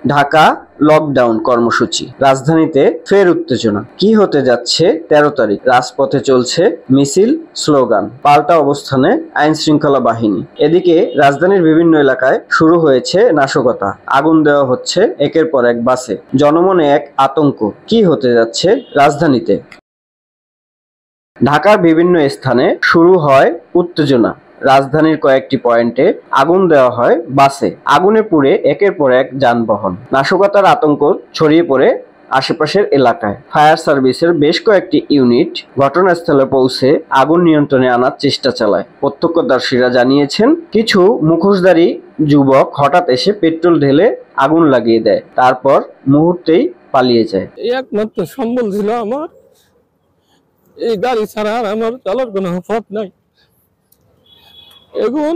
Dhaka lockdown কর্মসূচি, রাজধানীতে ফের উত্তেজনা। কি হতে যাচ্ছে 13 তারিখ? রাজপথে চলছে মিছিল, স্লোগান, পাল্টা অবস্থানে আইন শৃঙ্খলা বাহিনী। এদিকে রাজধানীর বিভিন্ন এলাকায় শুরু হয়েছে নাশকতা, আগুন দেওয়া হচ্ছে একের পর এক বাসে। জনমনে এক আতঙ্ক, কি হতে যাচ্ছে রাজধানীতে? ঢাকার বিভিন্ন স্থানে শুরু হয় উত্তেজনা। রাজধানীর কয়েকটি পয়েন্টে আগুন দেওয়া হয় বাসে। আগুনে পুড়ে একের পর এক যানবাহন। নাশকতার আতঙ্ক ছড়িয়ে পড়ে আশেপাশের এলাকায়। ফায়ার সার্ভিসের বেশ কয়েকটি ইউনিট ঘটনাস্থলে পৌঁছে আগুন নিয়ন্ত্রণে আনার চেষ্টা চালায়। প্রত্যক্ষদর্শীরা জানিয়েছেন, কিছু মুখোশধারী যুবক হঠাৎ এসে পেট্রোল ঢেলে আগুন লাগিয়ে দেয়, তারপর মুহূর্তেই পালিয়ে যায়। একমাত্র সম্বল ছিল আমার, এই গাড়ি ছাড়া আর আমার চলার কোনো পথ নাই। এখন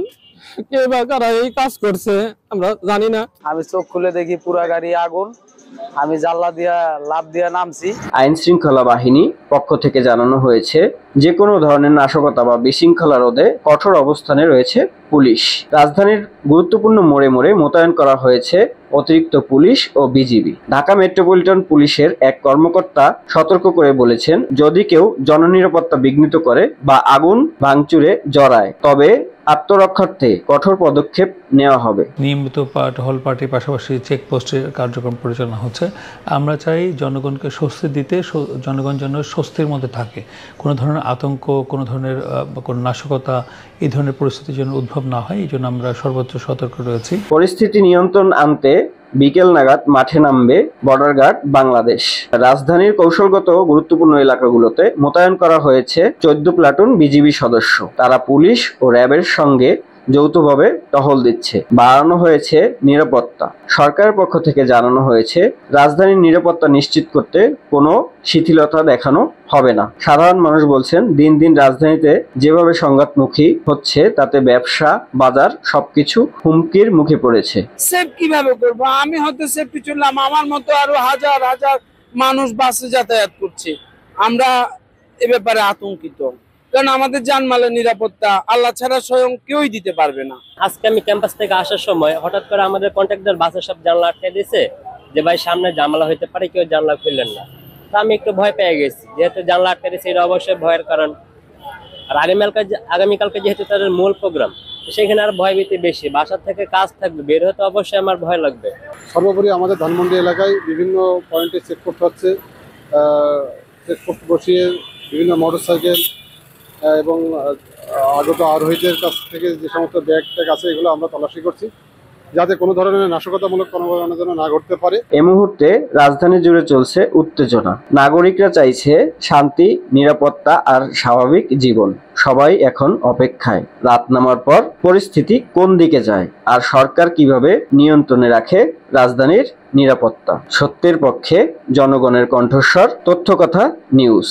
কে বা কারা এই কাজ করছে আমরা জানি না। আমি চোখ খুলে দেখি পুরা গাড়ি আগুন। আমি জানলা দিয়া লাফ দিয়া নামছি। আইন শৃঙ্খলা বাহিনী পক্ষ থেকে জানানো হয়েছে, যে কোনো ধরনের নাশকতা বা বিশৃঙ্খলা রোধে কঠোর অবস্থানে রয়েছে পুলিশ। রাজধানীর গুরুত্বপূর্ণ মোড়ে মোড়ে মোতায়েন করা হয়েছে অতিরিক্ত পুলিশ ও বিজিবি। ঢাকা মেট্রোপলিটন পুলিশের এক কর্মকর্তা সতর্ক করে বলেছেন, যদি কেউ জননিরাপত্তা বিঘ্নিত করে বা আগুন ভাঙচুরে জড়ায়, তবে আত্মরক্ষার্থে কঠোর পদক্ষেপ নেওয়া হবে। নিয়মিত টহল পার্টির পাশাপাশি চেকপোস্টের কার্যক্রম পরিচালনা হচ্ছে। আমরা চাই জনগণকে স্বস্তি দিতে, জনগণ যেন স্বস্তির মধ্যে থাকে। কোনো ধরনের আতঙ্ক, কোনো ধরনের কোনো নাশকতা, এই ধরনের পরিস্থিতি যেন উদ্ভব না হয়, এই জন্য আমরা সর্বোচ্চ সতর্ক রয়েছি। পরিস্থিতি নিয়ন্ত্রণ আনতে বিকেল নাগাদ মাঠে নামবে বর্ডার গার্ড বাংলাদেশ। রাজধানীর কৌশলগত গুরুত্বপূর্ণ এলাকাগুলোতে মোতায়েন করা হয়েছে 14 প্লাটুন বিজিবি সদস্য। তারা পুলিশ ও র্যাবের সঙ্গে যৌথভাবে টহল দিচ্ছে। বাড়ানো হয়েছে নিরাপত্তা। সরকারের পক্ষ থেকে জানানো হয়েছে, রাজধানীর নিরাপত্তা নিশ্চিত করতে কোনো শিথিলতা দেখানো হবে না। সাধারণ মানুষ বলছেন, দিন দিন রাজধানীতে যেভাবে সংঘাতমুখী হচ্ছে, তাতে ব্যবসা, বাজার সবকিছু হুমকির মুখে পড়েছে। সেফ কিভাবে করব? আমি হয়তো সেফটি চললাম, আমার মতো আরো হাজার হাজার মানুষ বাসে যাতায়াত করছে। আমরা এ ব্যাপারে আতঙ্কিত, কারণ আমাদের জানমালের নিরাপত্তা আল্লাহ ছাড়া স্বয়ং কেউই দিতে পারবে না। আজকে আমি ক্যাম্পাস থেকে আসার সময় হঠাৎ করে আমাদের কন্ট্রাক্টর বাসের সব জানলা আটকে দিয়েছে, যে ভাই সামনে জানলা হইতে পারে, কেউ জানলা খুললেন না। তা আমি একটু ভয় পেয়ে গেছি, যেহেতু জানলা আটকে দিয়েছে, এটা অবশ্যই ভয়ের কারণ। আর আগামীকালকে যেহেতু তাদের মূল প্রোগ্রাম, সেখানে আর ভয় ভীতি বেশি। বাসার থেকে কাজ থাকবে, বের হতে অবশ্যই আমার ভয় লাগবে। সর্বোপরি আমাদের ধানমন্ডি এলাকায় বিভিন্ন পয়েন্টে চেকপোস্ট হচ্ছে। চেকপোস্ট বসিয়ে বিভিন্ন মোটরসাইকেল এবং আগত আরোহীদের কাছ থেকে যে সমস্ত ব্যাগ ট্যাগ আছে, এগুলো আমরা তল্লাশি করছি, যাতে কোনো ধরনের নাশকতামূলক কর্মকাণ্ড যেন না ঘটতে পারে। এই মুহূর্তে রাজধানী জুড়ে চলছে উত্তেজনা। নাগরিকরা চাইছে শান্তি, নিরাপত্তা আর স্বাভাবিক জীবন। সবাই এখন অপেক্ষায়, রাত নামার পর পরিস্থিতি কোন দিকে যায় আর সরকার কিভাবে নিয়ন্ত্রণে রাখে রাজধানীর নিরাপত্তা। সত্যের পক্ষে জনগণের কণ্ঠস্বর, তথ্যকথা নিউজ।